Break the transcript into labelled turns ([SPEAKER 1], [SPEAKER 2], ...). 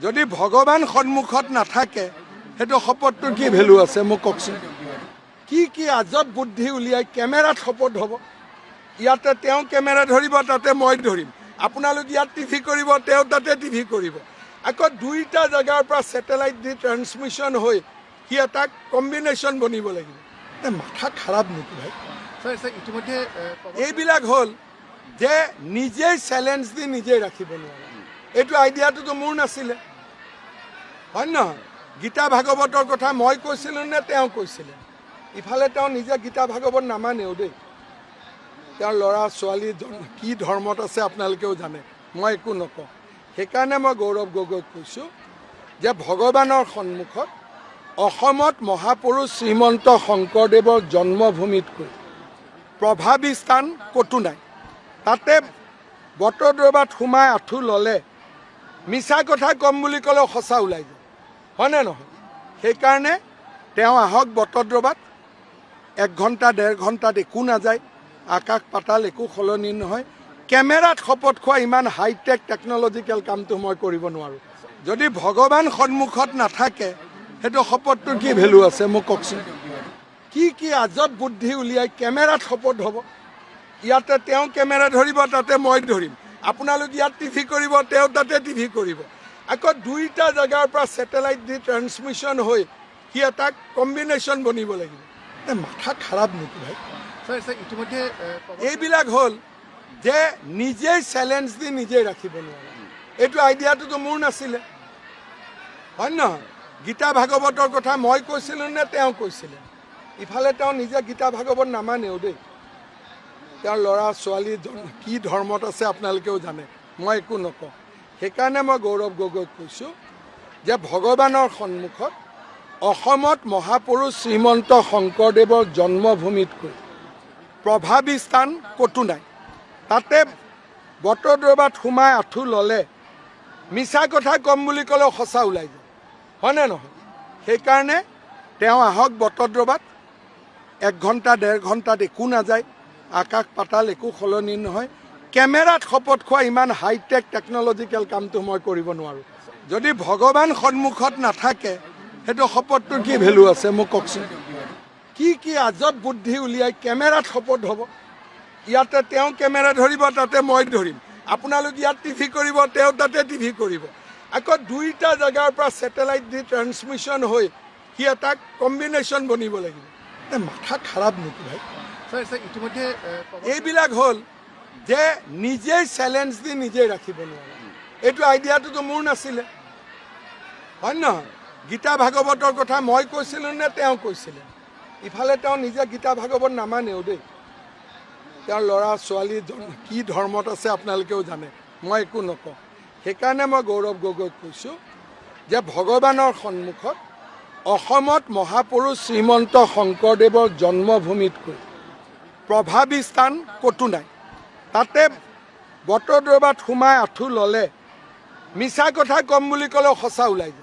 [SPEAKER 1] যদি ভগৱান সন্মুখত নাথাকে সেইটো শপতটোৰ কি ভেলু আছে মোক কওকচোন। কি আজব বুদ্ধি উলিয়াই কেমেৰাত শপত হ'ব। ইয়াতে তেওঁ কেমেৰা ধৰিব, তাতে মই ধৰিম। আপোনালোক ইয়াত টিভি কৰিব, তেওঁ তাতে টিভি কৰিব। আকৌ দুইটা জেগাৰ পৰা ছেটেলাইট দি ট্ৰেন্সমিশ্যন হৈ সি এটা কম্বিনেশ্যন বনিব লাগিব। মাথা খাৰাপ নেকি ভাই?
[SPEAKER 2] ইতিমধ্যে
[SPEAKER 1] এইবিলাক হ'ল যে নিজেই চেলেঞ্জ দি নিজেই ৰাখিব নোৱাৰে। এইটো আইডিয়াটোতো মোৰ নাছিলে, হয় নহয়? গীতা ভাগৱতৰ কথা মই কৈছিলোঁ নে তেওঁ কৈছিলে? ইফালে তেওঁ নিজে গীতা ভাগৱত নামানেও দেই। তেওঁৰ ল'ৰা ছোৱালী কি ধৰ্মত আছে আপোনালোকেও জানে, মই একো নকওঁ। সেইকাৰণে মই গৌৰৱ গগৈক কৈছোঁ যে ভগৱানৰ সন্মুখত অসমত মহাপুৰুষ শ্ৰীমন্ত শংকৰদেৱৰ জন্মভূমিতকৈ প্ৰভাৱী স্থান ক'তো নাই। তাতে বটদ্ৰৱাত সোমাই আঁঠু ল'লে মিছা কথা কম বুলি ক'লেও সঁচা ওলাই যায়, হয়নে নহয়? সেইকাৰণে তেওঁ আহক বটদ্ৰৱাত। 1 ঘণ্টা 1.5 ঘণ্টাত একো নাযায়, আকাশ পাতাল একো সলনি নহয়। কেমেৰাত শপত খোৱা ইমান হাইটেক টেকন'লজিকেল কামটো মই কৰিব নোৱাৰোঁ। যদি ভগৱান সন্মুখত নাথাকে সেইটো শপতটোৰ কি ভেলু আছে মোক কওকচোন। কি আজব বুদ্ধি উলিয়াই কেমেৰাত শপত হ'ব। ইয়াতে তেওঁ কেমেৰা ধৰিব, তাতে মই ধৰিম। আপোনালোক ইয়াত টিভি কৰিব, তেওঁ তাতে টিভি কৰিব। আকৌ দুইটা জেগাৰ পৰা ছেটেলাইট দি ট্ৰেন্সমিশ্যন হৈ সি এটা কম্বিনেশ্যন বনিব লাগিব। মাথা খাৰাপ নেকি ভাই?
[SPEAKER 2] ইতিমধ্যে
[SPEAKER 1] এইবিলাক হ'ল যে নিজেই চেলেঞ্জ দি নিজেই ৰাখিব নোৱাৰে। এইটো আইডিয়াটোতো মোৰ নাছিলে, হয় নহয়? গীতা ভাগৱতৰ কথা মই কৈছিলোঁ নে তেওঁ কৈছিলে? ইফালে তেওঁ নিজে গীতা ভাগৱত নামানেও দেই। তেওঁৰ ল'ৰা ছোৱালী কি ধৰ্মত আছে আপোনালোকেও জানে, মই একো নকওঁ। সেইকাৰণে মই গৌৰৱ গগৈক কৈছোঁ যে ভগৱানৰ সন্মুখত অসমত মহাপুৰুষ শ্ৰীমন্ত শংকৰদেৱৰ জন্মভূমিতকৈ প্ৰভাৱী স্থান ক'তো নাই। তাতে বটদ্ৰৱাত সোমাই আঁঠু ল'লে মিছা কথা কম বুলি ক'লেও সঁচা ওলাই যায়, হয়নে নহয়? সেইকাৰণে তেওঁ আহক বটদ্ৰৱাত। 1 ঘণ্টা 1.5 ঘণ্টাত একো নাযায়, আকাশ পাতাল একো সলনি নহয়। কেমেৰাত শপত খোৱা ইমান হাইটেক টেকন'লজিকেল কামটো মই কৰিব নোৱাৰোঁ। যদি ভগৱান সন্মুখত নাথাকে সেইটো শপতটোৰ কি ভেলু আছে মোক কওকচোন। কি আজব বুদ্ধি উলিয়াই কেমেৰাত শপত হ'ব। ইয়াতে তেওঁ কেমেৰা ধৰিব, তাতে মই ধৰিম। আপোনালোক ইয়াত টিভি কৰিব, তেওঁ তাতে টিভি কৰিব। আকৌ দুইটা জেগাৰ পৰা ছেটেলাইট দি ট্ৰেন্সমিশ্যন হৈ সি এটা কম্বিনেশ্যন বনিব লাগিব। মাথা খাৰাপ নেকি ভাই?
[SPEAKER 2] ইতিমধ্যে
[SPEAKER 1] এইবিলাক হ'ল যে নিজেই চেলেঞ্জ দি নিজেই ৰাখিব নোৱাৰে। এইটো আইডিয়াটোতো মোৰ নাছিলে, হয় নহয়? গীতা ভাগৱতৰ কথা মই কৈছিলোঁ নে তেওঁ কৈছিলে? ইফালে তেওঁ নিজে গীতা ভাগৱত নামানেও দেই। তেওঁৰ ল'ৰা ছোৱালী কি ধৰ্মত আছে আপোনালোকেও জানে, মই একো নকওঁ। সেইকাৰণে মই গৌৰৱ গগৈক কৈছোঁ যে ভগৱানৰ সন্মুখত অসমত মহাপুৰুষ শ্ৰীমন্ত শংকৰদেৱৰ জন্মভূমিতকৈ প্ৰভাৱী স্থান ক'তো নাই। তাতে বটদ্ৰৱাত সোমাই আঁঠু ল'লে মিছা কথা কম বুলি ক'লেও সঁচা ওলাই যায়।